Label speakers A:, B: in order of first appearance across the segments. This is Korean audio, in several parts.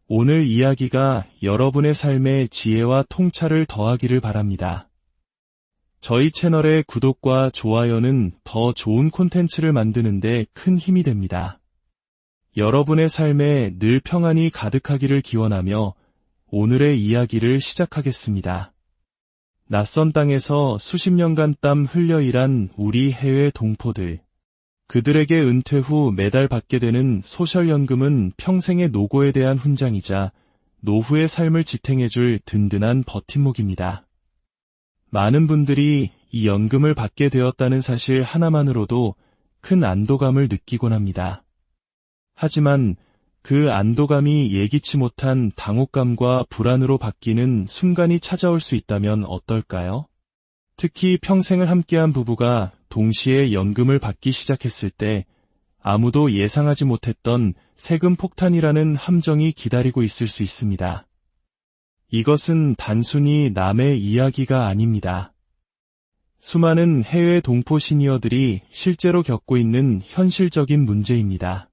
A: 오늘 이야기가 여러분의 삶에 지혜와 통찰을 더하기를 바랍니다. 저희 채널의 구독과 좋아요는 더 좋은 콘텐츠를 만드는 데 큰 힘이 됩니다. 여러분의 삶에 늘 평안이 가득하기를 기원하며 오늘의 이야기를 시작하겠습니다. 낯선 땅에서 수십 년간 땀 흘려 일한 우리 해외 동포들. 그들에게 은퇴 후 매달 받게 되는 소셜연금은 평생의 노고에 대한 훈장이자 노후의 삶을 지탱해줄 든든한 버팀목입니다. 많은 분들이 이 연금을 받게 되었다는 사실 하나만으로도 큰 안도감을 느끼곤 합니다. 하지만 그 안도감이 예기치 못한 당혹감과 불안으로 바뀌는 순간이 찾아올 수 있다면 어떨까요? 특히 평생을 함께한 부부가 동시에 연금을 받기 시작했을 때 아무도 예상하지 못했던 세금 폭탄이라는 함정이 기다리고 있을 수 있습니다. 이것은 단순히 남의 이야기가 아닙니다. 수많은 해외 동포 시니어들이 실제로 겪고 있는 현실적인 문제입니다.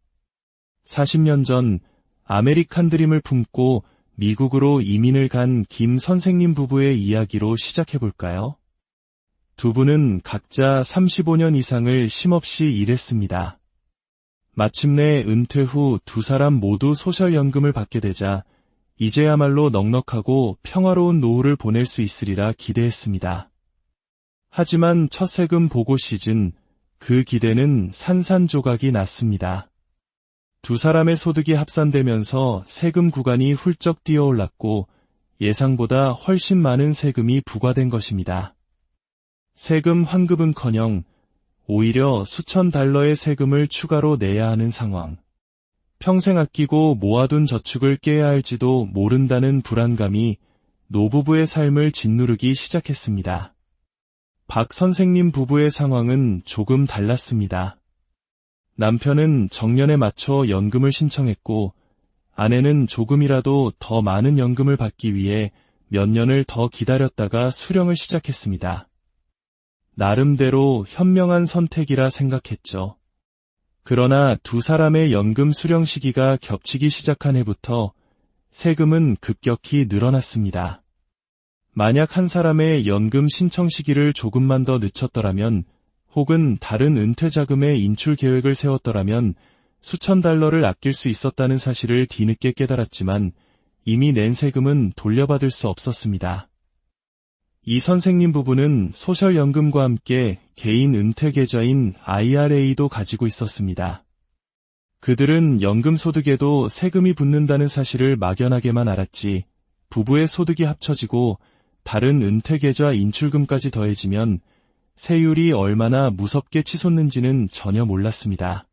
A: 40년 전 아메리칸 드림을 품고 미국으로 이민을 간 김 선생님 부부의 이야기로 시작해볼까요? 두 분은 각자 35년 이상을 쉼없이 일했습니다. 마침내 은퇴 후 두 사람 모두 소셜연금을 받게 되자 이제야말로 넉넉하고 평화로운 노후를 보낼 수 있으리라 기대했습니다. 하지만 첫 세금 보고 시즌, 그 기대는 산산조각이 났습니다. 두 사람의 소득이 합산되면서 세금 구간이 훌쩍 뛰어올랐고 예상보다 훨씬 많은 세금이 부과된 것입니다. 세금 환급은커녕 오히려 수천 달러의 세금을 추가로 내야 하는 상황. 평생 아끼고 모아둔 저축을 깨야 할지도 모른다는 불안감이 노부부의 삶을 짓누르기 시작했습니다. 박 선생님 부부의 상황은 조금 달랐습니다. 남편은 정년에 맞춰 연금을 신청했고 아내는 조금이라도 더 많은 연금을 받기 위해 몇 년을 더 기다렸다가 수령을 시작했습니다. 나름대로 현명한 선택이라 생각했죠. 그러나 두 사람의 연금 수령 시기가 겹치기 시작한 해부터 세금은 급격히 늘어났습니다. 만약 한 사람의 연금 신청 시기를 조금만 더 늦췄더라면 혹은 다른 은퇴 자금의 인출 계획을 세웠더라면 수천 달러를 아낄 수 있었다는 사실을 뒤늦게 깨달았지만 이미 낸 세금은 돌려받을 수 없었습니다. 이 선생님 부부는 소셜연금과 함께 개인 은퇴 계좌인 IRA도 가지고 있었습니다. 그들은 연금 소득에도 세금이 붙는다는 사실을 막연하게만 알았지 부부의 소득이 합쳐지고 다른 은퇴 계좌 인출금까지 더해지면 세율이 얼마나 무섭게 치솟는지는 전혀 몰랐습니다.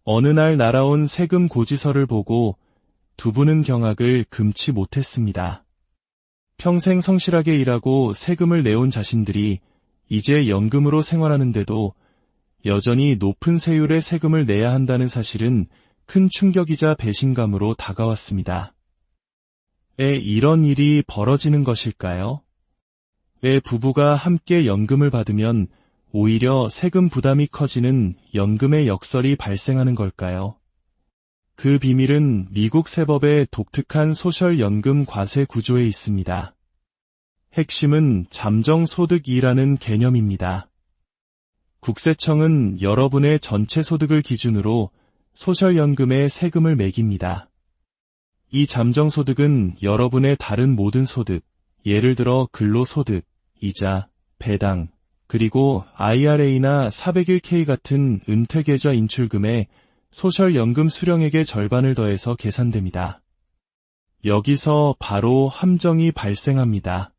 A: 어느 날 날아온 세금 고지서를 보고 두 분은 경악을 금치 못했습니다. 평생 성실하게 일하고 세금을 내온 자신들이 이제 연금으로 생활하는데도 여전히 높은 세율의 세금을 내야 한다는 사실은 큰 충격이자 배신감으로 다가왔습니다. 왜 이런 일이 벌어지는 것일까요? 왜 부부가 함께 연금을 받으면 오히려 세금 부담이 커지는 연금의 역설이 발생하는 걸까요? 그 비밀은 미국 세법의 독특한 소셜연금 과세 구조에 있습니다. 핵심은 잠정소득이라는 개념입니다. 국세청은 여러분의 전체 소득을 기준으로 소셜연금에 세금을 매깁니다. 이 잠정소득은 여러분의 다른 모든 소득, 예를 들어 근로소득, 이자, 배당, 그리고 IRA나 401k 같은 은퇴계좌 인출금에 소셜연금 수령액의 절반을 더해서 계산됩니다. 여기서 바로 함정이 발생합니다.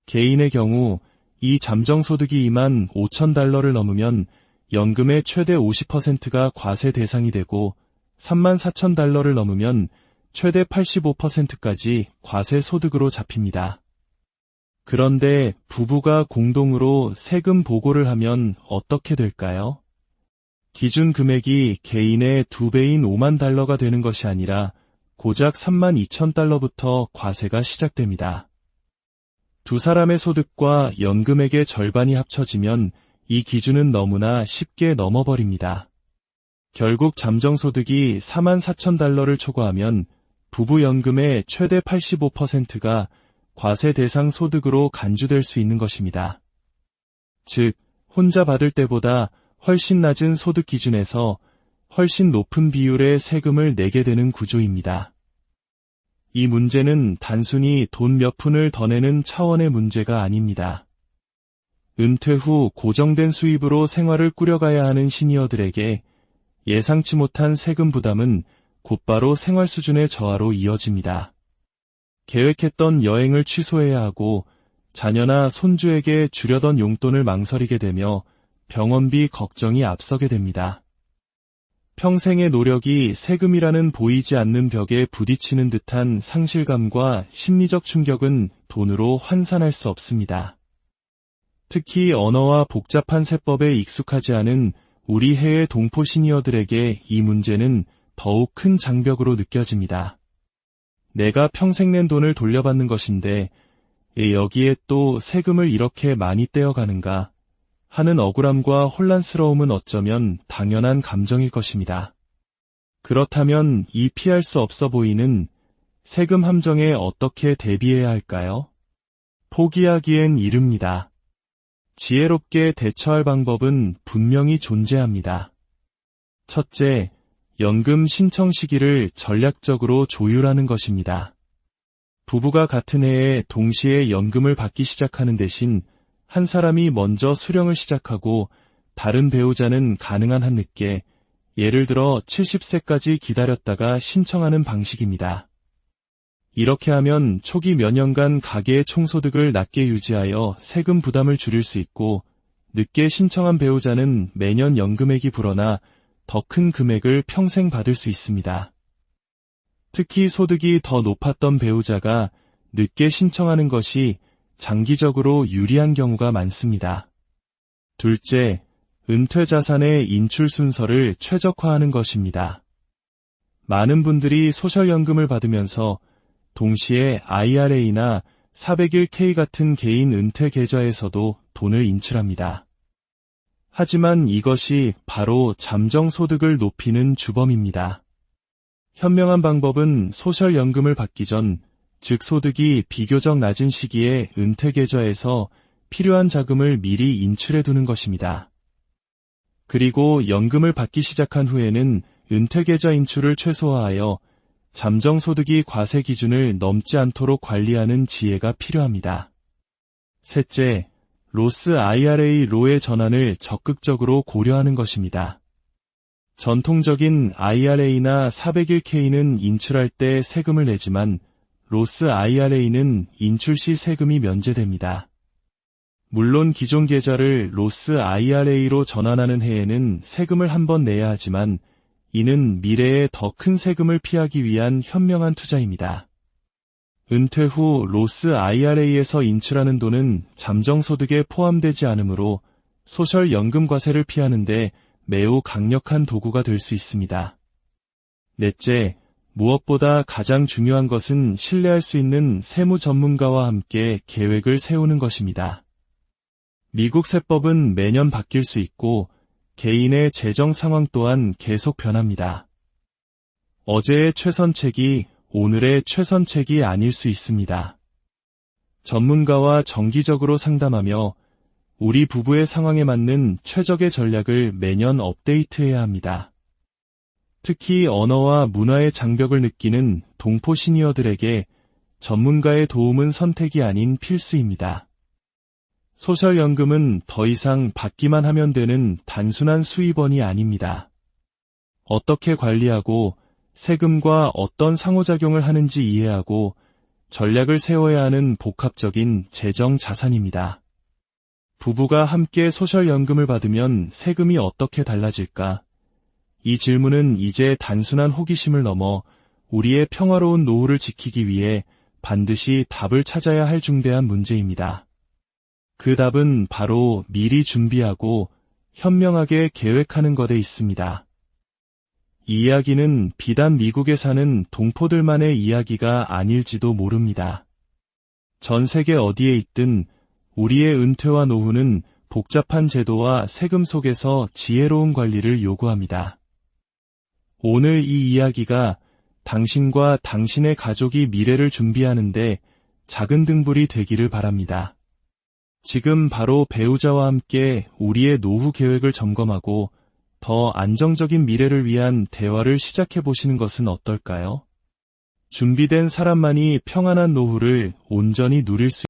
A: 개인의 경우 이 잠정소득이 25,000달러를 넘으면 연금의 최대 50%가 과세 대상이 되고 34,000달러를 넘으면 최대 85%까지 과세 소득으로 잡힙니다. 그런데 부부가 공동으로 세금 보고를 하면 어떻게 될까요? 기준 금액이 개인의 2배인 5만 달러가 되는 것이 아니라 고작 32,000달러부터 과세가 시작됩니다. 두 사람의 소득과 연금액의 절반이 합쳐지면 이 기준은 너무나 쉽게 넘어버립니다. 결국 잠정소득이 44,000달러를 초과하면 부부연금의 최대 85%가 과세 대상 소득으로 간주될 수 있는 것입니다. 즉, 혼자 받을 때보다 훨씬 낮은 소득 기준에서 훨씬 높은 비율의 세금을 내게 되는 구조입니다. 이 문제는 단순히 돈 몇 푼을 더 내는 차원의 문제가 아닙니다. 은퇴 후 고정된 수입으로 생활을 꾸려가야 하는 시니어들에게 예상치 못한 세금 부담은 곧바로 생활 수준의 저하로 이어집니다. 계획했던 여행을 취소해야 하고 자녀나 손주에게 주려던 용돈을 망설이게 되며 병원비 걱정이 앞서게 됩니다. 평생의 노력이 세금이라는 보이지 않는 벽에 부딪히는 듯한 상실감과 심리적 충격은 돈으로 환산할 수 없습니다. 특히 언어와 복잡한 세법에 익숙하지 않은 우리 해외 동포 시니어들에게 이 문제는 더욱 큰 장벽으로 느껴집니다. 내가 평생 낸 돈을 돌려받는 것인데 여기에 또 세금을 이렇게 많이 떼어가는가 하는 억울함과 혼란스러움은 어쩌면 당연한 감정일 것입니다. 그렇다면 이 피할 수 없어 보이는 세금 함정에 어떻게 대비해야 할까요? 포기하기엔 이릅니다. 지혜롭게 대처할 방법은 분명히 존재합니다. 첫째, 연금 신청 시기를 전략적으로 조율하는 것입니다. 부부가 같은 해에 동시에 연금을 받기 시작하는 대신 한 사람이 먼저 수령을 시작하고 다른 배우자는 가능한 한 늦게, 예를 들어 70세까지 기다렸다가 신청하는 방식입니다. 이렇게 하면 초기 몇 년간 가계의 총소득을 낮게 유지하여 세금 부담을 줄일 수 있고, 늦게 신청한 배우자는 매년 연금액이 불어나 더 큰 금액을 평생 받을 수 있습니다. 특히 소득이 더 높았던 배우자가 늦게 신청하는 것이 장기적으로 유리한 경우가 많습니다. 둘째, 은퇴 자산의 인출 순서를 최적화하는 것입니다. 많은 분들이 소셜연금을 받으면서 동시에 IRA나 401k 같은 개인 은퇴 계좌에서도 돈을 인출합니다. 하지만 이것이 바로 잠정소득을 높이는 주범입니다. 현명한 방법은 소셜연금을 받기 전, 즉 소득이 비교적 낮은 시기에 은퇴 계좌에서 필요한 자금을 미리 인출해 두는 것입니다. 그리고 연금을 받기 시작한 후에는 은퇴 계좌 인출을 최소화하여 잠정소득이 과세 기준을 넘지 않도록 관리하는 지혜가 필요합니다. 셋째, 로스 IRA로의 전환을 적극적으로 고려하는 것입니다. 전통적인 IRA나 401k는 인출할 때 세금을 내지만 로스 IRA는 인출 시 세금이 면제됩니다. 물론 기존 계좌를 로스 IRA로 전환하는 해에는 세금을 한 번 내야 하지만 이는 미래에 더 큰 세금을 피하기 위한 현명한 투자입니다. 은퇴 후 로스 IRA에서 인출하는 돈은 잠정소득에 포함되지 않으므로 소셜연금 과세를 피하는 데 매우 강력한 도구가 될 수 있습니다. 넷째, 무엇보다 가장 중요한 것은 신뢰할 수 있는 세무 전문가와 함께 계획을 세우는 것입니다. 미국 세법은 매년 바뀔 수 있고 개인의 재정 상황 또한 계속 변합니다. 어제의 최선책이 오늘의 최선책이 아닐 수 있습니다. 전문가와 정기적으로 상담하며 우리 부부의 상황에 맞는 최적의 전략을 매년 업데이트해야 합니다. 특히 언어와 문화의 장벽을 느끼는 동포 시니어들에게 전문가의 도움은 선택이 아닌 필수입니다. 소셜연금은 더 이상 받기만 하면 되는 단순한 수입원이 아닙니다. 어떻게 관리하고 세금과 어떤 상호작용을 하는지 이해하고 전략을 세워야 하는 복합적인 재정 자산입니다. 부부가 함께 소셜연금을 받으면 세금이 어떻게 달라질까? 이 질문은 이제 단순한 호기심을 넘어 우리의 평화로운 노후를 지키기 위해 반드시 답을 찾아야 할 중대한 문제입니다. 그 답은 바로 미리 준비하고 현명하게 계획하는 것에 있습니다. 이 이야기는 비단 미국에 사는 동포들만의 이야기가 아닐지도 모릅니다. 전 세계 어디에 있든 우리의 은퇴와 노후는 복잡한 제도와 세금 속에서 지혜로운 관리를 요구합니다. 오늘 이 이야기가 당신과 당신의 가족이 미래를 준비하는데 작은 등불이 되기를 바랍니다. 지금 바로 배우자와 함께 우리의 노후 계획을 점검하고 더 안정적인 미래를 위한 대화를 시작해 보시는 것은 어떨까요? 준비된 사람만이 평안한 노후를 온전히 누릴 수